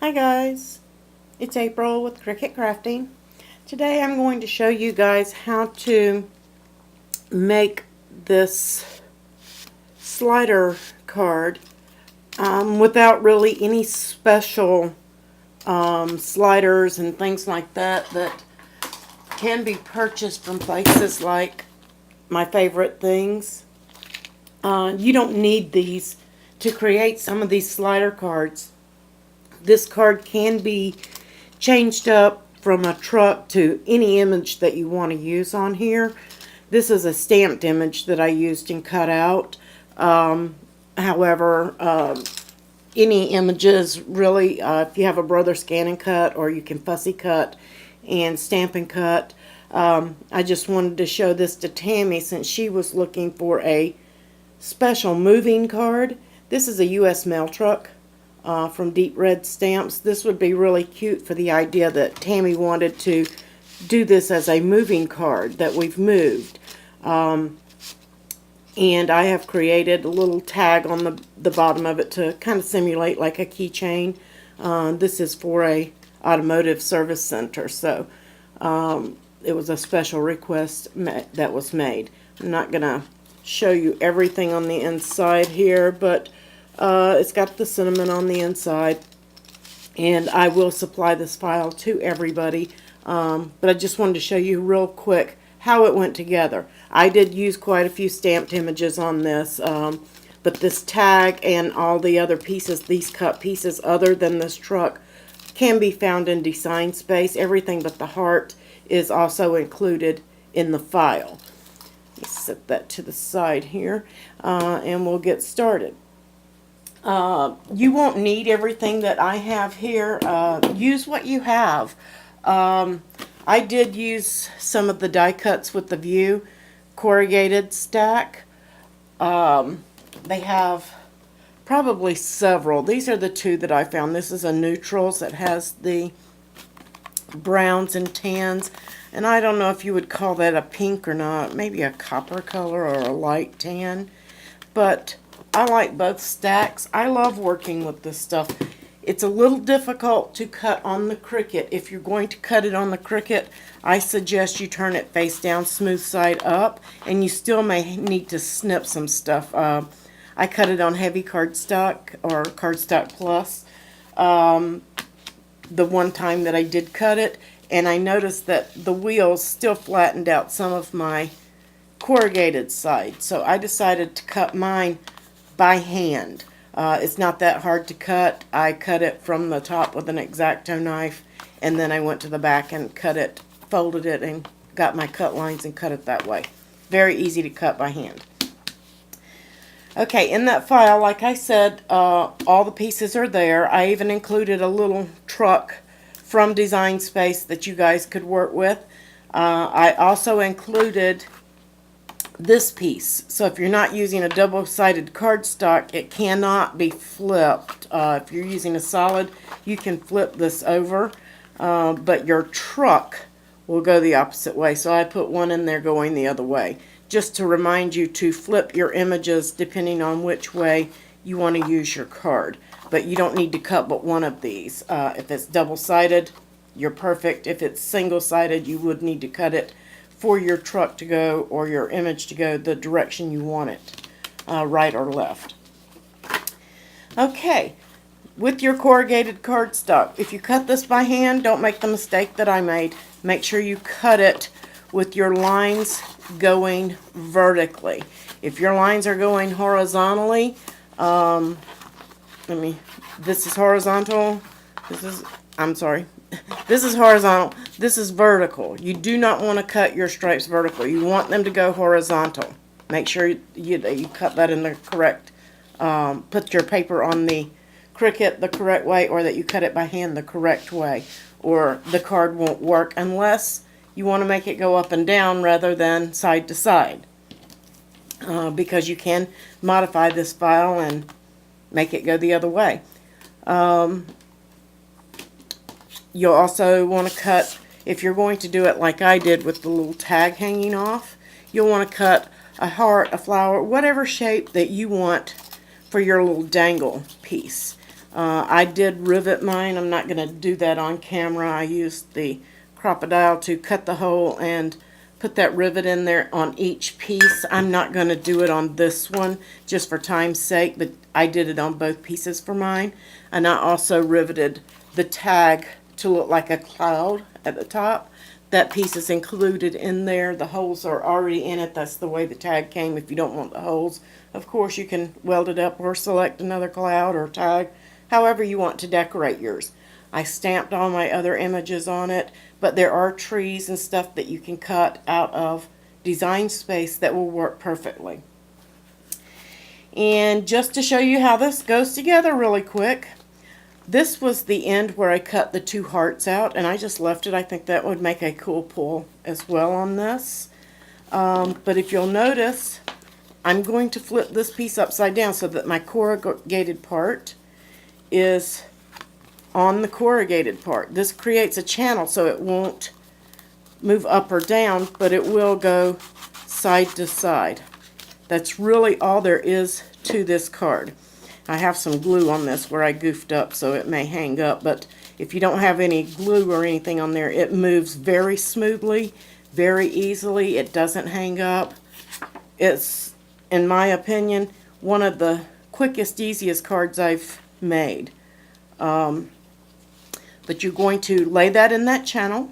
Hi guys, it's April with Cricut Crafting. Today I'm going to show you guys how to make this slider card without really any special sliders and things like that can be purchased from places like My Favorite Things. You don't need these to create some of these slider cards. This card can be changed up from a truck to any image that you want to use on here. This is a stamped image that I used and cut out. However, any images really, if you have a Brother Scan and Cut, or you can fussy cut and stamp and cut. I just wanted to show this to Tammy since she was looking for a special moving card. This is a U.S. mail truck. From Deep Red Stamps. This would be really cute for the idea that Tammy wanted to do this as a moving card that we've moved. And I have created a little tag on the bottom of it to kind of simulate like a keychain. This is for a automotive service center, so it was a special request that was made. I'm not going to show you everything on the inside here, but it's got the cinnamon on the inside, and I will supply this file to everybody, but I just wanted to show you real quick how it went together. I did use quite a few stamped images on this, but this tag and all the other pieces, these cut pieces other than this truck, can be found in Design Space. Everything but the heart is also included in the file. Let's set that to the side here, and we'll get started. You won't need everything that I have here. Use what you have. I did use some of the die cuts with the View corrugated stack. They have probably several. These are the two that I found. This is a neutrals that has the browns and tans. And I don't know if you would call that a pink or not. Maybe a copper color or a light tan. But I like both stacks. I love working with this stuff. It's a little difficult to cut on the Cricut. If you're going to cut it on the Cricut, I suggest you turn it face down, smooth side up, and you still may need to snip some stuff. I cut it on heavy cardstock or Cardstock Plus the one time that I did cut it, and I noticed that the wheels still flattened out some of my corrugated side. So I decided to cut mine by hand. It's not that hard to cut. I cut it from the top with an X-Acto knife, and then I went to the back and cut it, folded it, and got my cut lines and cut it that way. Very easy to cut by hand. Okay, in that file, like I said, all the pieces are there. I even included a little truck from Design Space that you guys could work with. I also included this piece. So if you're not using a double-sided cardstock, it cannot be flipped. If you're using a solid, you can flip this over, but your truck will go the opposite way. So I put one in there going the other way, just to remind you to flip your images depending on which way you want to use your card. But you don't need to cut but one of these. If it's double-sided, you're perfect. If it's single-sided, you would need to cut it for your truck to go or your image to go the direction you want it, right or left. Okay, with your corrugated cardstock, if you cut this by hand, don't make the mistake that I made. Make sure you cut it with your lines going vertically. If your lines are going horizontally, this is horizontal, this is horizontal, this is vertical. You do not want to cut your stripes vertical. You want them to go horizontal. Make sure you cut that in the correct, put your paper on the Cricut the correct way, or that you cut it by hand the correct way, or the card won't work unless you want to make it go up and down rather than side to side. Because you can modify this file and make it go the other way. You'll also want to cut, if you're going to do it like I did with the little tag hanging off, you'll want to cut a heart, a flower, whatever shape that you want for your little dangle piece. I did rivet mine. I'm not going to do that on camera. I used the crocodile to cut the hole and put that rivet in there on each piece. I'm not going to do it on this one just for time's sake, but I did it on both pieces for mine. And I also riveted the tag to look like a cloud at the top. That piece is included in there. The holes are already in it. That's the way the tag came. If you don't want the holes, of course you can weld it up or select another cloud or tag, however you want to decorate yours. I stamped all my other images on it, but there are trees and stuff that you can cut out of design space that will work perfectly. And just to show you how this goes together really quick, this was the end where I cut the two hearts out, and I just left it. I think that would make a cool pull as well on this. But if you'll notice, I'm going to flip this piece upside down so that my corrugated part is on the corrugated part. This creates a channel so it won't move up or down, but it will go side to side. That's really all there is to this card. I have some glue on this where I goofed up, so it may hang up, but if you don't have any glue or anything on there, it moves very smoothly, very easily. It doesn't hang up. It's, in my opinion, one of the quickest, easiest cards I've made. But you're going to lay that in that channel.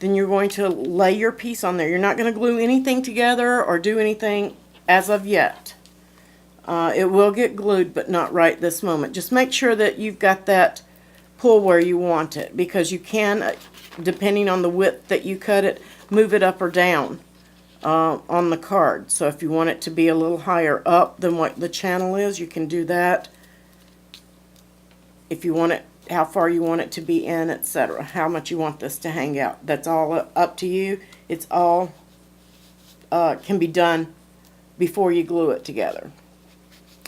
Then you're going to lay your piece on there. You're not going to glue anything together or do anything as of yet. It will get glued, but not right this moment. Just make sure that you've got that pull where you want it, because you can, depending on the width that you cut it, move it up or down on the card. So if you want it to be a little higher up than what the channel is, you can do that. If you want it, how far you want it to be in, etc. How much you want this to hang out. That's all up to you. It's all can be done before you glue it together.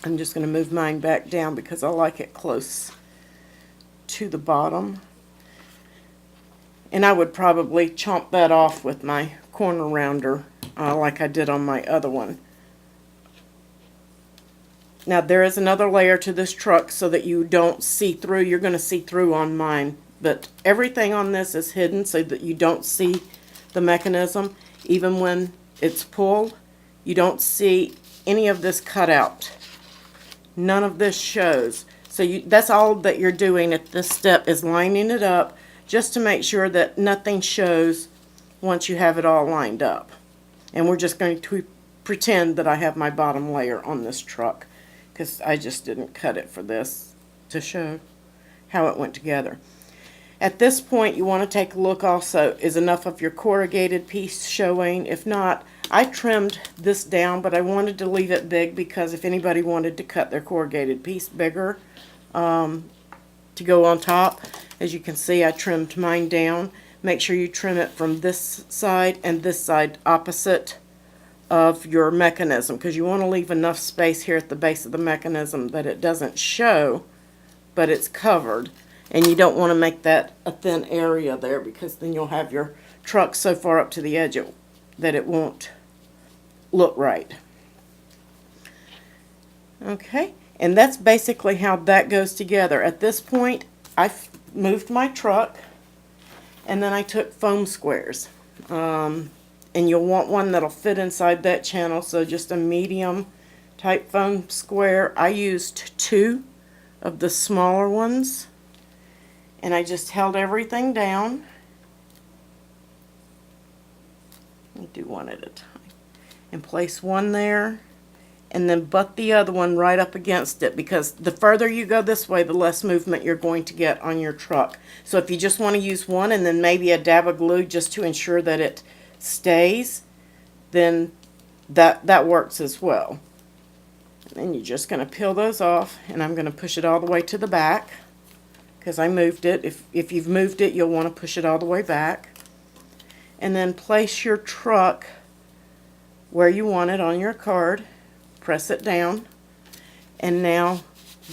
I'm just going to move mine back down because I like it close to the bottom. And I would probably chomp that off with my corner rounder like I did on my other one. Now there is another layer to this truck so that you don't see through. You're going to see through on mine, but everything on this is hidden so that you don't see the mechanism. Even when it's pulled, you don't see any of this cut out. None of this shows. So that's all that you're doing at this step, is lining it up just to make sure that nothing shows once you have it all lined up. And we're just going to pretend that I have my bottom layer on this truck, because I just didn't cut it for this to show how it went together. At this point, you want to take a look also, is enough of your corrugated piece showing? If not, I trimmed this down, but I wanted to leave it big because if anybody wanted to cut their corrugated piece bigger to go on top, as you can see, I trimmed mine down. Make sure you trim it from this side and this side opposite of your mechanism, because you want to leave enough space here at the base of the mechanism that it doesn't show, but it's covered. And you don't want to make that a thin area there, because then you'll have your truck so far up to the edge that it won't look right. Okay, and that's basically how that goes together. At this point, I moved my truck, and then I took foam squares. And you'll want one that'll fit inside that channel, so just a medium type foam square. I used 2 of the smaller ones, and I just held everything down. Let me do one at a time. And place one there, and then butt the other one right up against it, because the further you go this way, the less movement you're going to get on your truck. So if you just want to use one and then maybe a dab of glue just to ensure that it stays, then that works as well. And then you're just going to peel those off, and I'm going to push it all the way to the back because I moved it. If you've moved it, you'll want to push it all the way back. And then place your truck where you want it on your card. Press it down, and now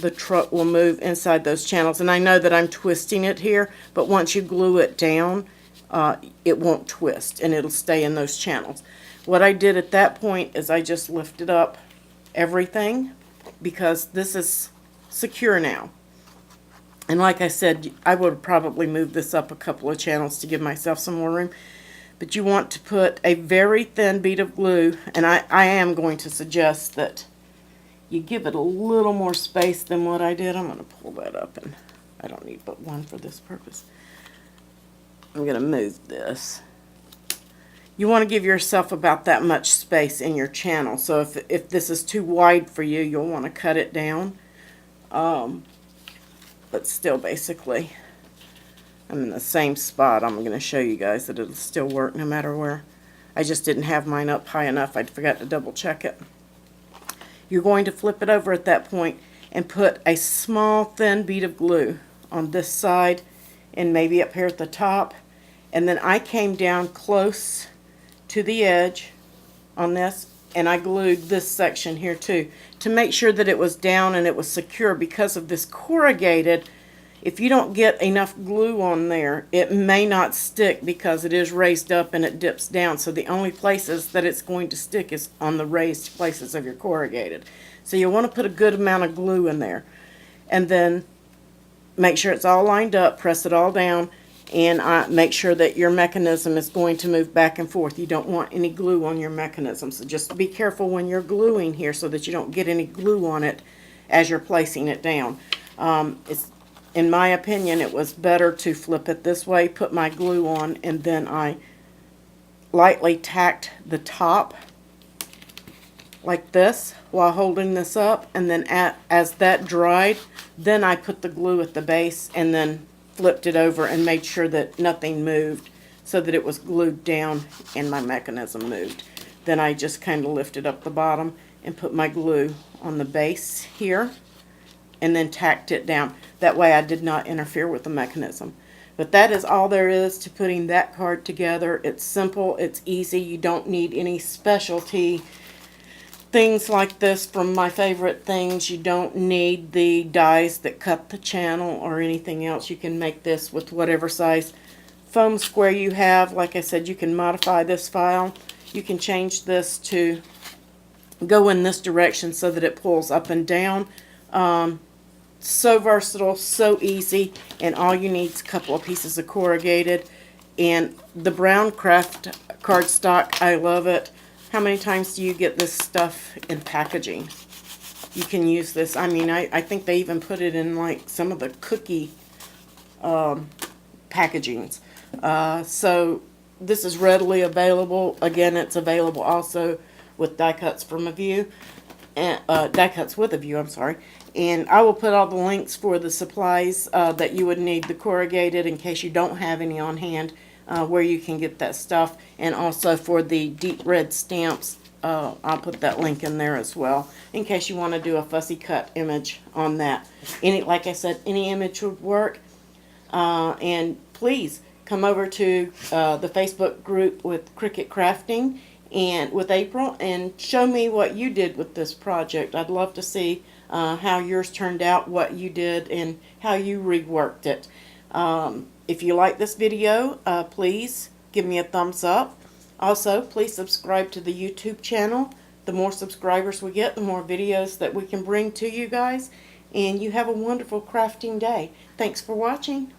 the truck will move inside those channels. And I know that I'm twisting it here, but once you glue it down, it won't twist, and it'll stay in those channels. What I did at that point is I just lifted up everything, because this is secure now. And like I said, I would probably move this up a couple of channels to give myself some more room. But you want to put a very thin bead of glue, and I am going to suggest that you give it a little more space than what I did. I'm going to pull that up, and I don't need but one for this purpose. I'm going to move this. You want to give yourself about that much space in your channel. So if this is too wide for you, you'll want to cut it down. But still, basically, I'm in the same spot. I'm going to show you guys that it'll still work no matter where. I just didn't have mine up high enough. I forgot to double check it. You're going to flip it over at that point and put a small thin bead of glue on this side and maybe up here at the top. And then I came down close to the edge on this, and I glued this section here too to make sure that it was down and it was secure. Because of this corrugated, if you don't get enough glue on there, it may not stick because it is raised up and it dips down. So the only places that it's going to stick is on the raised places of your corrugated. So you want to put a good amount of glue in there, and then make sure it's all lined up, press it all down, and make sure that your mechanism is going to move back and forth. You don't want any glue on your mechanism, so just be careful when you're gluing here so that you don't get any glue on it as you're placing it down. In my opinion, it was better to flip it this way, put my glue on, and then I lightly tacked the top like this while holding this up, and then as that dried, then I put the glue at the base and then flipped it over and made sure that nothing moved so that it was glued down and my mechanism moved. Then I just kind of lifted up the bottom and put my glue on the base here and then tacked it down. That way I did not interfere with the mechanism. But that is all there is to putting that card together. It's simple, it's easy, you don't need any specialty things like this from My Favorite Things. You don't need the dies that cut the channel or anything else. You can make this with whatever size foam square you have. Like I said, you can modify this file. You can change this to go in this direction so that it pulls up and down. So versatile, so easy, and all you need is a couple of pieces of corrugated and the brown craft cardstock. I love it. How many times do you get this stuff in packaging? You can use this. I mean, I think they even put it in like some of the cookie packagings. So this is readily available. Again, it's available also with die cuts from a view, and die cuts with a view. I'm sorry. And I will put all the links for the supplies that you would need, the corrugated, in case you don't have any on hand. Where you can get that stuff, and also for the deep red stamps, I'll put that link in there as well in case you want to do a fussy cut image on that. Like I said, any image would work. And please come over to the Facebook group with Cricut Crafting and with April and show me what you did with this project. I'd love to see how yours turned out, what you did, and how you reworked it. If you like this video, please give me a thumbs up. Also, please subscribe to the YouTube channel. The more subscribers we get, the more videos that we can bring to you guys. And you have a wonderful crafting day. Thanks for watching.